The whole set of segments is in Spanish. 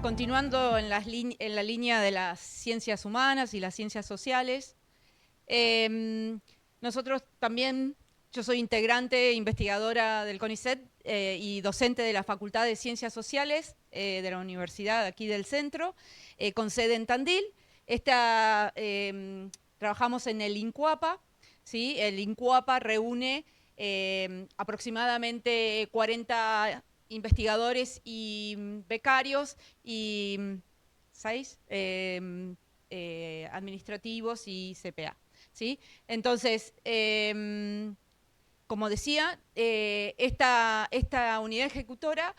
continuando en la línea de las ciencias humanas y las ciencias sociales, nosotros también, yo soy integrante, investigadora del CONICET y docente de la Facultad de Ciencias Sociales de la Universidad aquí del Centro, con sede en Tandil. Trabajamos en el INCUAPA, ¿sí? El INCUAPA reúne aproximadamente 40 investigadores y becarios y 6 administrativos y CPA. ¿Sí? Entonces, como decía, esta unidad ejecutora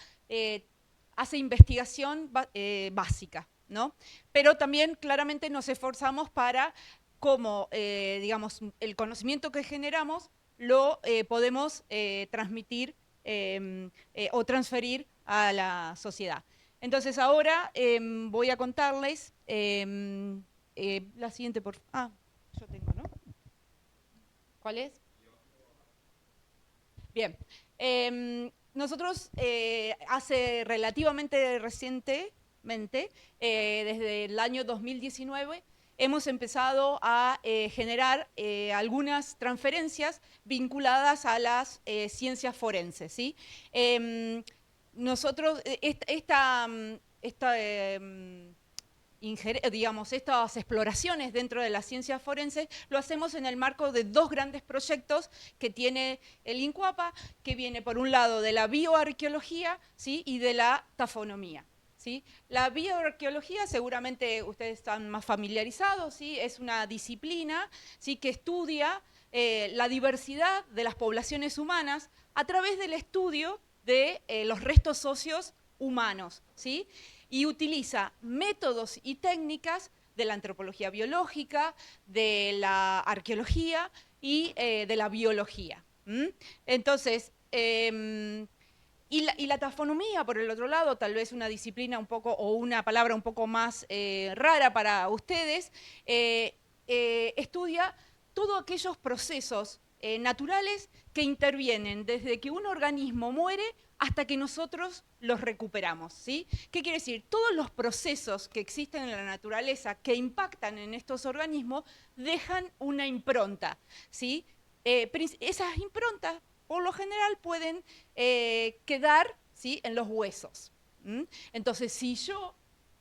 hace investigación básica, ¿no? Pero también claramente nos esforzamos para cómo, digamos, el conocimiento que generamos lo podemos transmitir o transferir a la sociedad. Entonces ahora voy a contarles la siguiente, por favor. Ah, yo tengo, ¿no? ¿Cuál es? Bien. Nosotros hace relativamente recientemente, desde el año 2019, hemos empezado a generar algunas transferencias vinculadas a las ciencias forenses, ¿sí? Nosotros, digamos, estas exploraciones dentro de las ciencias forenses lo hacemos en el marco de dos grandes proyectos que tiene el INCUAPA, que viene por un lado de la bioarqueología, ¿sí? Y de la tafonomía. ¿Sí? La bioarqueología, seguramente ustedes están más familiarizados, ¿sí? Es una disciplina, ¿sí? Que estudia la diversidad de las poblaciones humanas a través del estudio de los restos óseos humanos, ¿sí? Y utiliza métodos y técnicas de la antropología biológica, de la arqueología y de la biología. Entonces, y la tafonomía, por el otro lado, tal vez una disciplina un poco, o una palabra un poco más rara para ustedes, estudia todos aquellos procesos naturales que intervienen desde que un organismo muere hasta que nosotros los recuperamos, ¿sí? ¿Qué quiere decir? Todos los procesos que existen en la naturaleza que impactan en estos organismos dejan una impronta, ¿sí? Esas improntas, por lo general, pueden quedar, ¿sí? En los huesos. Entonces, si yo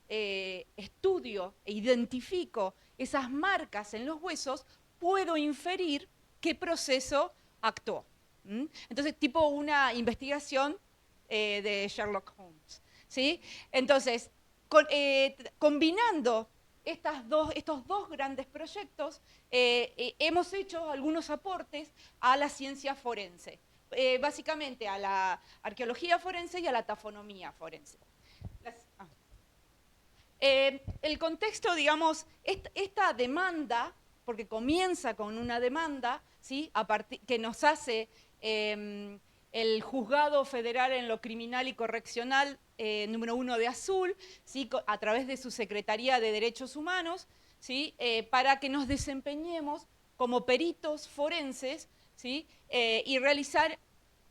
estudio e identifico esas marcas en los huesos, puedo inferir qué proceso actuó. Entonces, tipo una investigación de Sherlock Holmes. ¿Sí? Entonces, combinando estos dos grandes proyectos, hemos hecho algunos aportes a la ciencia forense, básicamente a la arqueología forense y a la tafonomía forense. El contexto, digamos, esta demanda, porque comienza con una demanda, ¿sí? Que nos hace el Juzgado Federal en lo Criminal y Correccional número 1 de Azul, ¿sí? A través de su Secretaría de Derechos Humanos, ¿sí? Para que nos desempeñemos como peritos forenses, ¿sí? Y realizar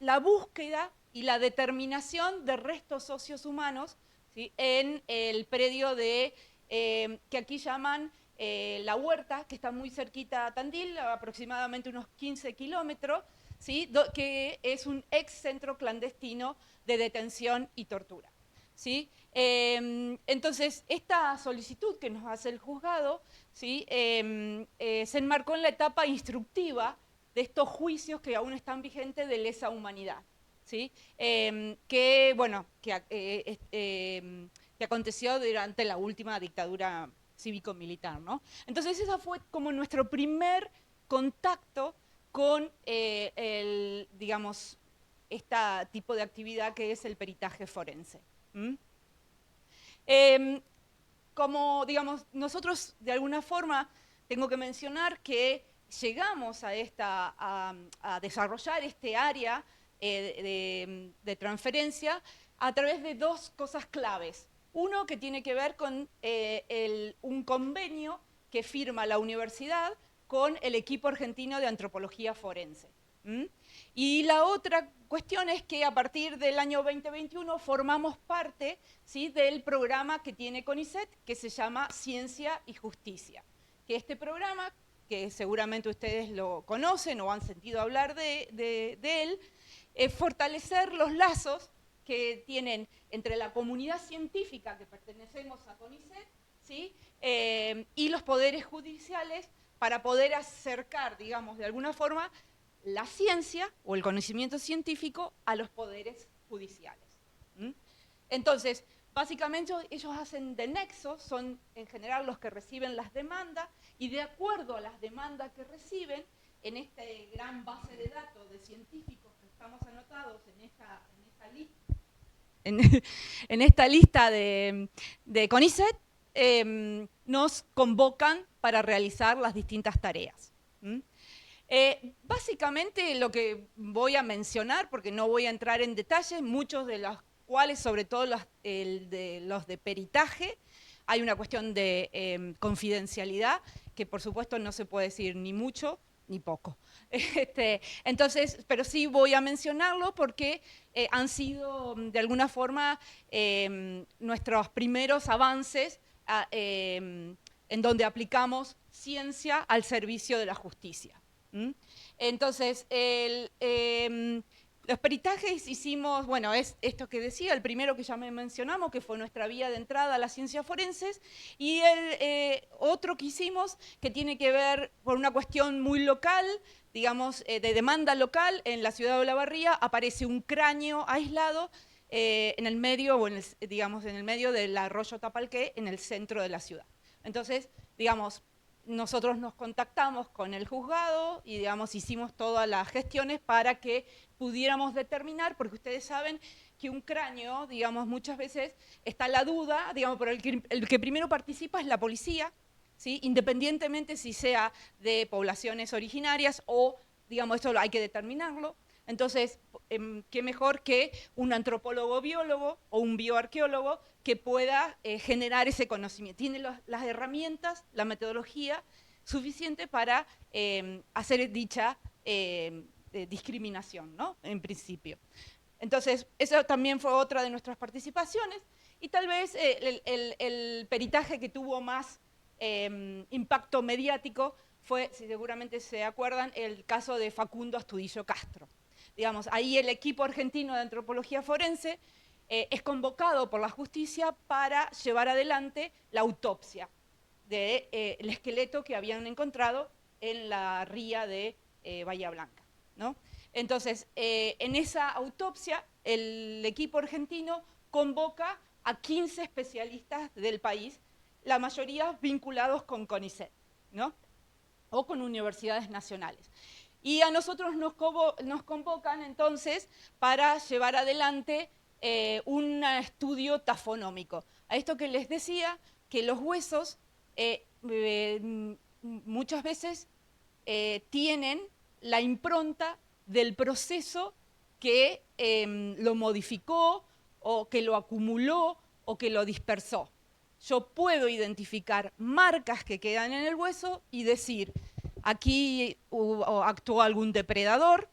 la búsqueda y la determinación de restos óseos humanos, ¿sí? En el predio de, que aquí llaman La Huerta, que está muy cerquita a Tandil, aproximadamente unos 15 kilómetros, ¿sí? Que es un ex centro clandestino de detención y tortura. ¿Sí? Entonces, esta solicitud que nos hace el juzgado, ¿sí? Se enmarcó en la etapa instructiva de estos juicios que aún están vigentes de lesa humanidad. ¿Sí? Bueno, que aconteció durante la última dictadura cívico-militar, ¿no? Entonces ese fue como nuestro primer contacto con digamos, este tipo de actividad que es el peritaje forense. Como, digamos, nosotros de alguna forma, tengo que mencionar que llegamos a desarrollar este área de transferencia a través de dos cosas claves. Uno que tiene que ver con un convenio que firma la universidad con el equipo argentino de antropología forense. ¿Mm? Y la otra cuestión es que a partir del año 2021 formamos parte, ¿sí?, del programa que tiene CONICET, que se llama Ciencia y Justicia. Que este programa, que seguramente ustedes lo conocen o han sentido hablar de él, es fortalecer los lazos que tienen entre la comunidad científica que pertenecemos a CONICET, ¿sí?, y los poderes judiciales para poder acercar, digamos, de alguna forma, la ciencia o el conocimiento científico a los poderes judiciales. ¿Mm? Entonces, básicamente ellos hacen de nexo, son en general los que reciben las demandas, y de acuerdo a las demandas que reciben, en esta gran base de datos de científicos que estamos anotados en esta lista, en esta lista de CONICET, nos convocan para realizar las distintas tareas. ¿Mm? Básicamente lo que voy a mencionar, porque no voy a entrar en detalles, muchos de los cuales, sobre todo los de peritaje, hay una cuestión de confidencialidad, que por supuesto no se puede decir ni mucho ni poco. Entonces, pero sí voy a mencionarlo porque han sido de alguna forma nuestros primeros avances en donde aplicamos ciencia al servicio de la justicia. ¿Mm? Entonces, los peritajes hicimos, bueno, es esto que decía, el primero que ya mencionamos, que fue nuestra vía de entrada a las ciencias forenses, y el otro que hicimos, que tiene que ver con una cuestión muy local, digamos, de demanda local, en la ciudad de Olavarría aparece un cráneo aislado en el medio, o digamos, en el medio del arroyo Tapalqué, en el centro de la ciudad. Entonces, digamos, nosotros nos contactamos con el juzgado y, digamos, hicimos todas las gestiones para que pudiéramos determinar, porque ustedes saben que un cráneo, digamos, muchas veces está la duda, digamos, pero el que primero participa es la policía, ¿sí?, independientemente si sea de poblaciones originarias o, digamos, esto hay que determinarlo. Entonces, ¿qué mejor que un antropólogo biólogo o un bioarqueólogo que pueda generar ese conocimiento? Tiene las herramientas, la metodología suficiente para hacer dicha discriminación, ¿no?, en principio. Entonces, eso también fue otra de nuestras participaciones, y tal vez el peritaje que tuvo más impacto mediático fue, si seguramente se acuerdan, el caso de Facundo Astudillo Castro. Digamos, ahí el equipo argentino de antropología forense es convocado por la justicia para llevar adelante la autopsia del esqueleto que habían encontrado en la ría de Bahía Blanca, ¿no? Entonces, en esa autopsia, el equipo argentino convoca a 15 especialistas del país, la mayoría vinculados con CONICET, ¿no?, o con universidades nacionales. Y a nosotros nos convocan entonces para llevar adelante un estudio tafonómico. A esto que les decía, que los huesos muchas veces tienen la impronta del proceso que lo modificó, o que lo acumuló, o que lo dispersó. Yo puedo identificar marcas que quedan en el hueso y decir, aquí actuó algún depredador,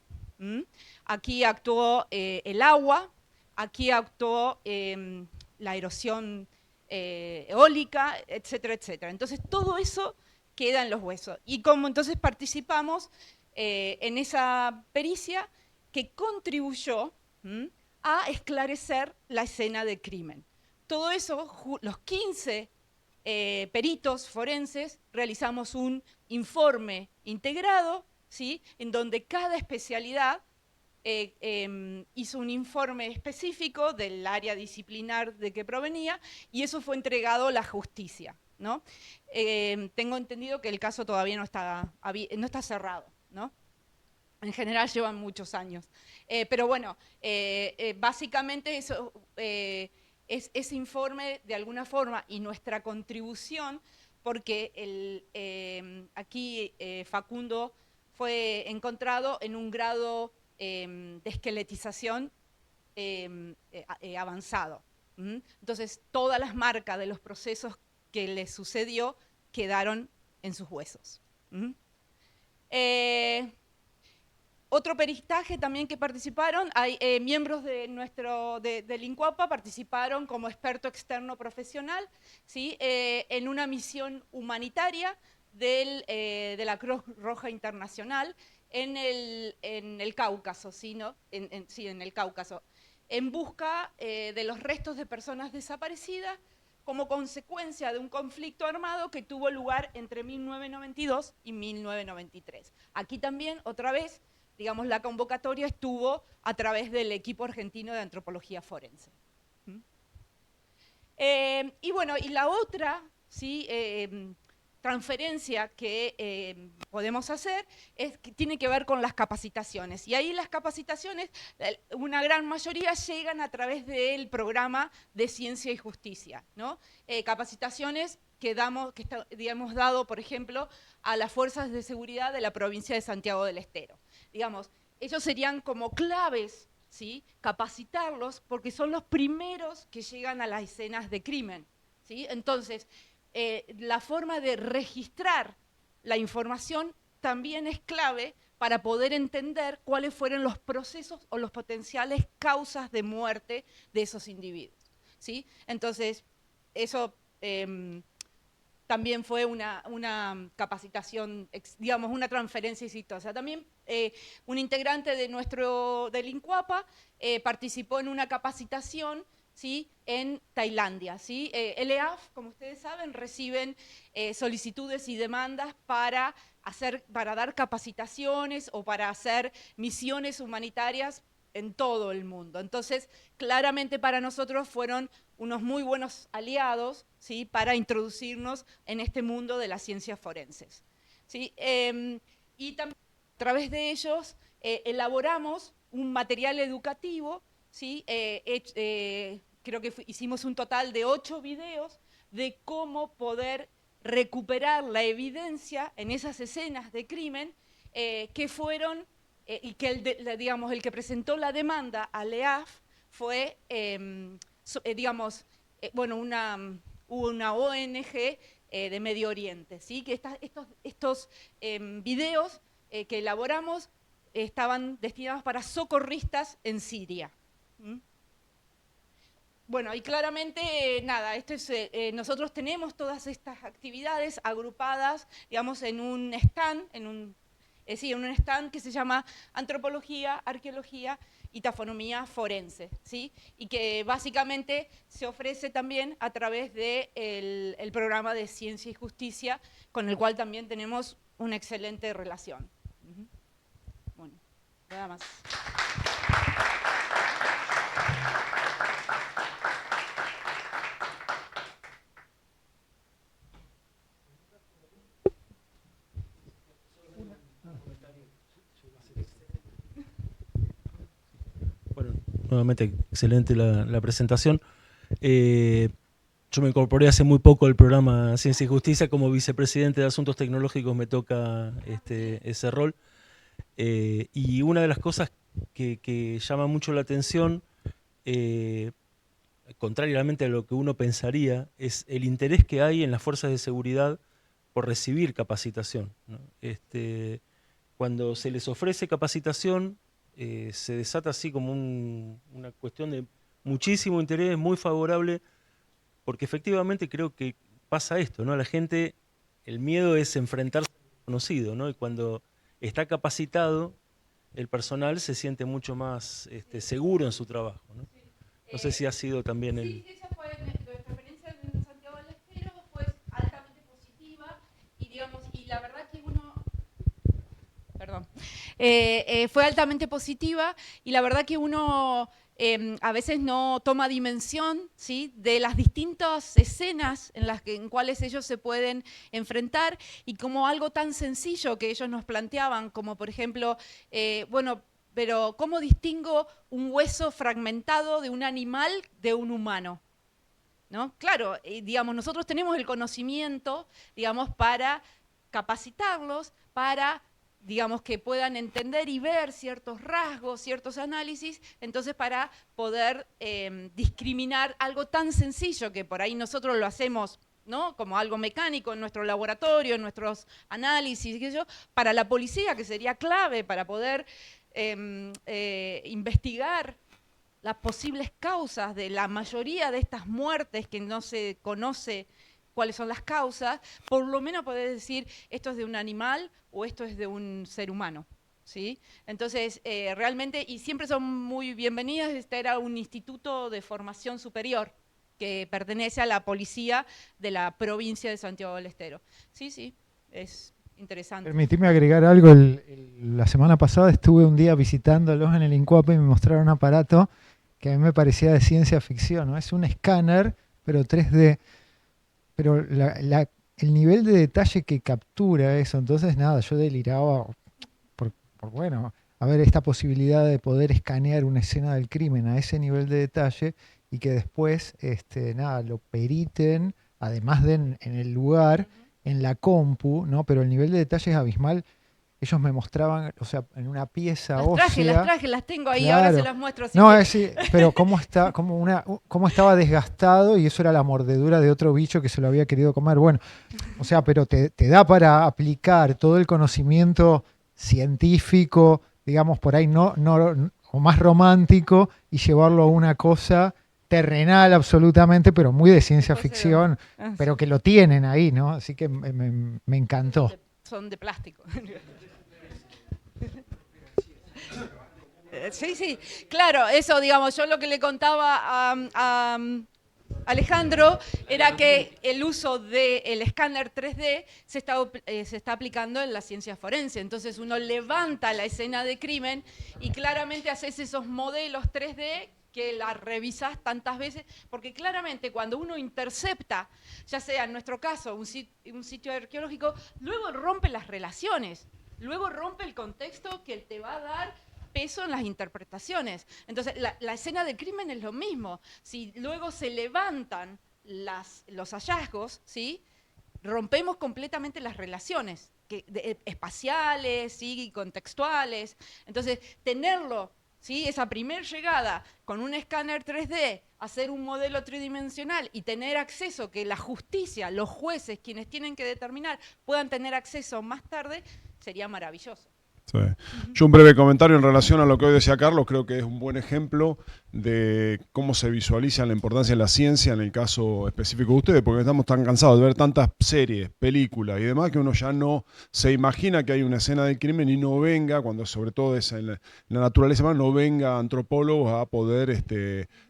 aquí actuó el agua, aquí actuó la erosión eólica, etcétera, etcétera. Entonces, todo eso queda en los huesos. Y como entonces participamos en esa pericia que contribuyó a esclarecer la escena del crimen. Todo eso, los 15 peritos forenses, realizamos un informe integrado, ¿sí?, en donde cada especialidad hizo un informe específico del área disciplinar de que provenía, y eso fue entregado a la justicia, ¿no? Tengo entendido que el caso todavía no está cerrado, ¿no? En general llevan muchos años. Pero bueno, básicamente eso, ese informe, de alguna forma, y nuestra contribución, porque aquí Facundo fue encontrado en un grado de esqueletización avanzado. Entonces, todas las marcas de los procesos que le sucedió quedaron en sus huesos. otro peritaje también que participaron, hay miembros del INCUAPA participaron como experto externo profesional, ¿sí? En una misión humanitaria de la Cruz Roja Internacional en el Cáucaso, ¿sí, no? Sí, en el Cáucaso, en busca de los restos de personas desaparecidas como consecuencia de un conflicto armado que tuvo lugar entre 1992 y 1993. Aquí también, otra vez, digamos, la convocatoria estuvo a través del equipo argentino de antropología forense. Y bueno, y la otra, ¿sí? Transferencia que podemos hacer tiene que ver con las capacitaciones. Y ahí las capacitaciones, una gran mayoría llegan a través del programa de Ciencia y Justicia, ¿no? Capacitaciones que hemos dado, por ejemplo, a las fuerzas de seguridad de la provincia de Santiago del Estero. Digamos, ellos serían como claves, ¿sí? Capacitarlos porque son los primeros que llegan a las escenas de crimen, ¿sí? Entonces, la forma de registrar la información también es clave para poder entender cuáles fueron los procesos o los potenciales causas de muerte de esos individuos, ¿sí? Entonces, eso también fue una capacitación, digamos, una transferencia exitosa. También un integrante del INCUAPA participó en una capacitación, ¿sí? En Tailandia, ¿sí? El EAF, como ustedes saben, reciben solicitudes y demandas para dar capacitaciones o para hacer misiones humanitarias en todo el mundo. Entonces, claramente para nosotros fueron unos muy buenos aliados, ¿sí? Para introducirnos en este mundo de las ciencias forenses, ¿sí? Y también a través de ellos elaboramos un material educativo, ¿sí? Creo que hicimos un total de 8 videos de cómo poder recuperar la evidencia en esas escenas de crimen que fueron, y que el que presentó la demanda al EAF fue, bueno, hubo una ONG de Medio Oriente, ¿sí? Que estos videos que elaboramos estaban destinados para socorristas en Siria. ¿Mm? Bueno, y claramente, nada, nosotros tenemos todas estas actividades agrupadas, digamos, en un stand, en un stand que se llama Antropología, Arqueología y Tafonomía Forense, ¿sí? Y que básicamente se ofrece también a través del programa de Ciencia y Justicia, con el cual también tenemos una excelente relación. Bueno, nada más. Bueno, nuevamente excelente la presentación. Yo me incorporé hace muy poco al programa Ciencia y Justicia. Como vicepresidente de Asuntos Tecnológicos me toca ese rol. Y una de las cosas que llama mucho la atención, contrariamente a lo que uno pensaría, es el interés que hay en las fuerzas de seguridad por recibir capacitación, ¿no? Cuando se les ofrece capacitación, se desata así como una cuestión de muchísimo interés, muy favorable, porque efectivamente creo que pasa esto, ¿no? La gente, el miedo es enfrentarse al desconocido, ¿no? Y cuando está capacitado, el personal se siente mucho más seguro en su trabajo, ¿no? No sé si ha sido también el... Sí, esa fue nuestra experiencia en Santiago del Estero, fue altamente positiva y, digamos, y la verdad que fue altamente positiva y la verdad que uno a veces no toma dimensión, ¿sí? De las distintas escenas en cuales ellos se pueden enfrentar y como algo tan sencillo que ellos nos planteaban, como por ejemplo, bueno, pero ¿cómo distingo un hueso fragmentado de un animal de un humano? ¿No? Claro, digamos, nosotros tenemos el conocimiento, digamos, para capacitarlos, para, digamos, que puedan entender y ver ciertos rasgos, ciertos análisis, entonces para poder discriminar algo tan sencillo que por ahí nosotros lo hacemos, ¿no? Como algo mecánico en nuestro laboratorio, en nuestros análisis, qué sé yo, para la policía, que sería clave para poder investigar las posibles causas de la mayoría de estas muertes que no se conoce cuáles son las causas, por lo menos poder decir esto es de un animal o esto es de un ser humano. ¿Sí? Entonces, realmente, y siempre son muy bienvenidas, este era un instituto de formación superior que pertenece a la policía de la provincia de Santiago del Estero. Sí, sí, es interesante. Permitime agregar algo, la semana pasada estuve un día visitándolos en el INCUAPE y me mostraron un aparato que a mí me parecía de ciencia ficción, ¿no? Es un escáner, pero 3D, pero el nivel de detalle que captura eso, entonces nada, yo deliraba bueno, a ver esta posibilidad de poder escanear una escena del crimen a ese nivel de detalle y que después, nada, lo periten, además de en el lugar, en la compu, ¿no? Pero el nivel de detalle es abismal. Ellos me mostraban, o sea, en una pieza ósea. Las tengo ahí, claro. ahora se las muestro. No, sí, pero cómo estaba desgastado y eso era la mordedura de otro bicho que se lo había querido comer. Bueno, o sea, pero te da para aplicar todo el conocimiento científico, digamos, por ahí o más romántico, y llevarlo a una cosa terrenal absolutamente, pero muy de ciencia ficción, pero que lo tienen ahí, ¿no? Así que me encantó. Son de plástico. Sí, sí, claro, eso, digamos, yo lo que le contaba a Alejandro era que el uso del escáner 3D se está aplicando en la ciencia forense. Entonces uno levanta la escena de crimen y claramente haces esos modelos 3D que la revisas tantas veces, porque claramente cuando uno intercepta, ya sea en nuestro caso un sitio arqueológico, luego rompe las relaciones, luego rompe el contexto que te va a dar peso en las interpretaciones. Entonces, la escena del crimen es lo mismo. Si luego se levantan los hallazgos, ¿sí? Rompemos completamente las relaciones espaciales, ¿sí? Y contextuales. Entonces, tenerlo, ¿sí? Esa primer llegada con un escáner 3D, hacer un modelo tridimensional y tener acceso, que la justicia, los jueces, quienes tienen que determinar, puedan tener acceso más tarde, sería maravilloso. Sí. Yo un breve comentario en relación a lo que hoy decía Carlos, creo que es un buen ejemplo de cómo se visualiza la importancia de la ciencia en el caso específico de ustedes, porque estamos tan cansados de ver tantas series, películas y demás que uno ya no se imagina que hay una escena del crimen y no venga, cuando sobre todo es en la naturaleza más, no venga antropólogos a poder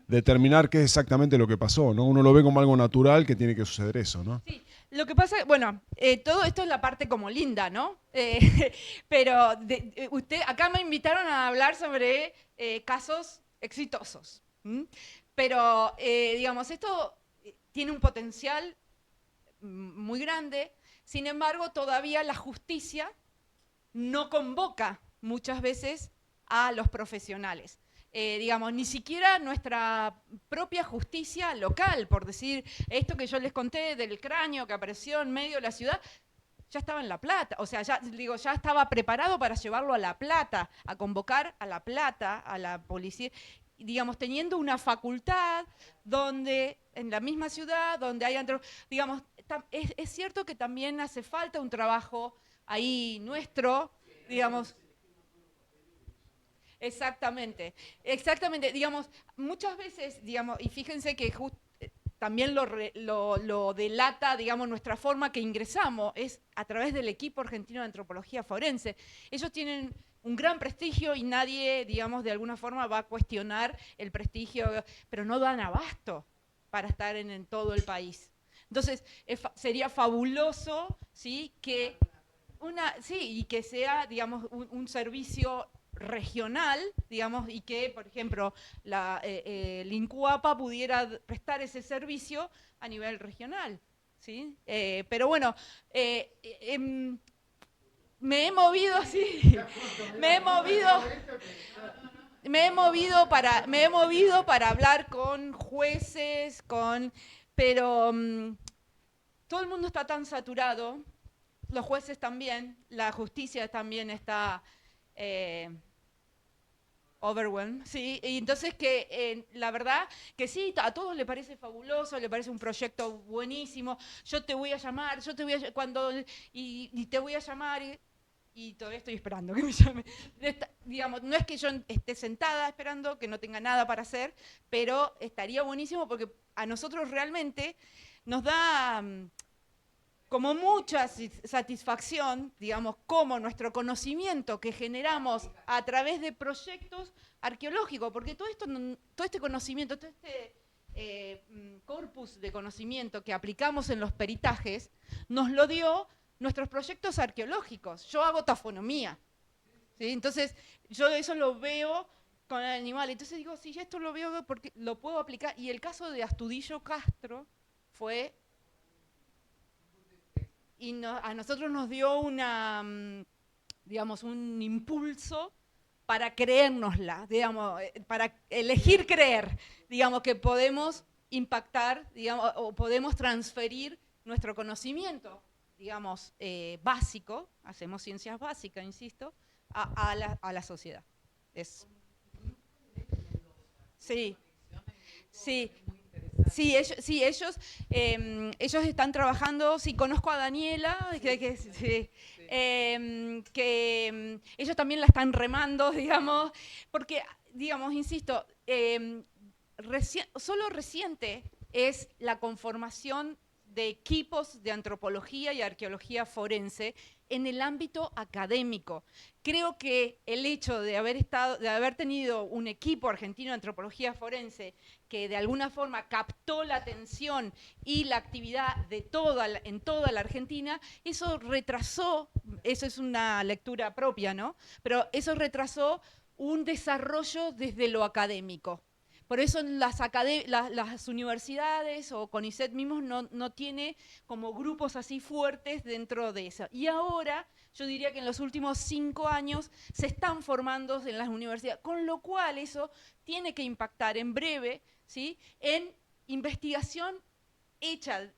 determinar qué es exactamente lo que pasó, ¿no? Uno lo ve como algo natural que tiene que suceder eso, ¿no? Sí. Lo que pasa, bueno, todo esto es la parte como linda, ¿no? Pero acá me invitaron a hablar sobre casos exitosos. Pero, digamos, esto tiene un potencial muy grande. Sin embargo, todavía la justicia no convoca muchas veces a los profesionales. Digamos, ni siquiera nuestra propia justicia local, por decir esto que yo les conté del cráneo que apareció en medio de la ciudad, ya estaba en La Plata, o sea, ya estaba preparado para llevarlo a La Plata, a convocar a La Plata, a la policía, digamos, teniendo una facultad donde, en la misma ciudad, donde hay, digamos, es cierto que también hace falta un trabajo ahí nuestro, digamos. Exactamente, exactamente. Digamos, muchas veces, digamos, y fíjense que también lo delata, digamos, nuestra forma que ingresamos, es a través del equipo argentino de antropología forense. Ellos tienen un gran prestigio y nadie, digamos, de alguna forma va a cuestionar el prestigio, pero no dan abasto para estar en todo el país. Entonces, sería fabuloso, ¿sí? Y que sea, digamos, un servicio regional, digamos, y que, por ejemplo, el INCUAPA pudiera prestar ese servicio a nivel regional, ¿sí? Pero bueno, me he movido así, me he movido para hablar con jueces, pero todo el mundo está tan saturado, los jueces también, la justicia también está overwhelmed, ¿sí? Y entonces la verdad que sí, a todos les parece fabuloso, les parece un proyecto buenísimo, yo te voy a llamar, y te voy a llamar, y todavía estoy esperando que me llame. Digamos, no es que yo esté sentada esperando, que no tenga nada para hacer, pero estaría buenísimo porque a nosotros realmente nos da como mucha satisfacción, digamos, como nuestro conocimiento que generamos a través de proyectos arqueológicos, porque todo este conocimiento, todo este corpus de conocimiento que aplicamos en los peritajes, nos lo dio nuestros proyectos arqueológicos. Yo hago tafonomía, ¿sí? Entonces yo eso lo veo con el animal, entonces digo, si esto lo veo porque lo puedo aplicar, y el caso de Astudillo Castro fue... Y a nosotros nos dio digamos, un impulso para creérnosla, digamos, para elegir creer, digamos, que podemos impactar, digamos, o podemos transferir nuestro conocimiento, digamos, básico, hacemos ciencias básicas, insisto, a la sociedad. Es. Sí, sí. Sí, ellos están trabajando, sí, conozco a Daniela, ellos también la están remando, digamos, porque, digamos, insisto, solo reciente es la conformación de equipos de antropología y arqueología forense en el ámbito académico. Creo que el hecho de haber tenido un equipo argentino de antropología forense que de alguna forma captó la atención y la actividad de en toda la Argentina, eso retrasó, eso es una lectura propia, ¿no? Pero eso retrasó un desarrollo desde lo académico. Por eso las universidades o CONICET mismos no tiene como grupos así fuertes dentro de eso. Y ahora, yo diría que en los últimos 5 años se están formando en las universidades, con lo cual eso tiene que impactar en breve, ¿sí?, en investigación hecha,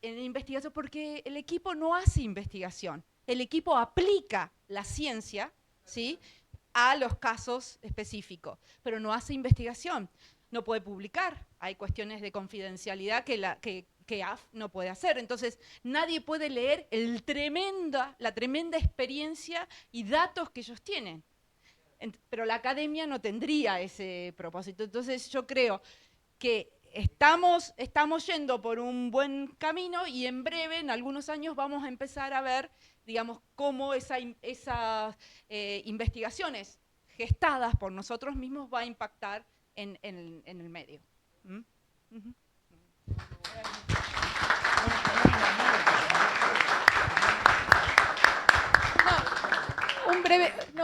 porque el equipo no hace investigación, el equipo aplica la ciencia, ¿sí?, a los casos específicos, pero no hace investigación. No puede publicar, hay cuestiones de confidencialidad que AF no puede hacer. Entonces, nadie puede leer la tremenda experiencia y datos que ellos tienen. Pero la academia no tendría ese propósito. Entonces, yo creo que estamos yendo por un buen camino y en breve, en algunos años, vamos a empezar a ver, digamos, cómo esas investigaciones gestadas por nosotros mismos va a impactar en el medio. ¿Mm? Uh-huh.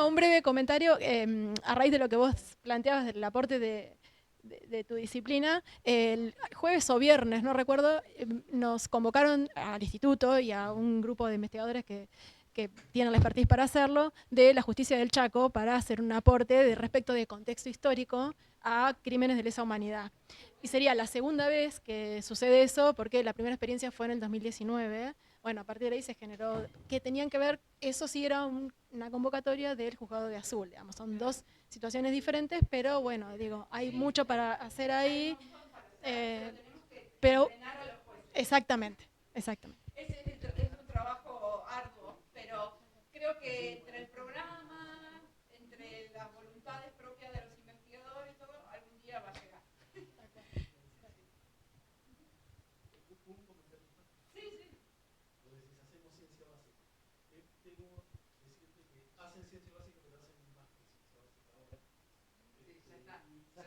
Un breve comentario a raíz de lo que vos planteabas del aporte de tu disciplina. El jueves o viernes, no recuerdo, nos convocaron al instituto y a un grupo de investigadores que tienen la expertise para hacerlo, de la justicia del Chaco, para hacer un aporte respecto de contexto histórico a crímenes de lesa humanidad. Y sería la segunda vez que sucede eso, porque la primera experiencia fue en el 2019. Bueno, a partir de ahí se generó que tenían que ver, eso sí era una convocatoria del Juzgado de Azul, digamos, son dos situaciones diferentes, pero bueno, digo, hay mucho para hacer ahí, pero exactamente. Es un trabajo arduo, pero creo que entre el programa, entre las voluntades propias de los investigadores, todo, algún día va a llegar.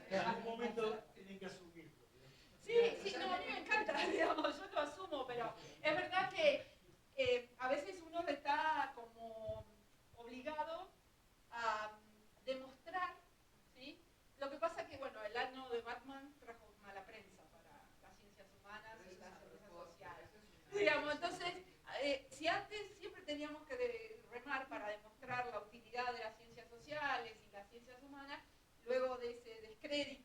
En algún momento tienen que asumirlo. Sí, no, a mí me encanta, digamos, yo lo asumo, pero es verdad que a veces uno está como obligado a demostrar, ¿sí? Lo que pasa que, bueno, el año de Batman trajo mala prensa para las ciencias humanas y las ciencias sociales. Digamos, entonces, si antes siempre teníamos que remar para demostrar la utilidad de las ciencias sociales y las ciencias humanas, luego de ese descrédito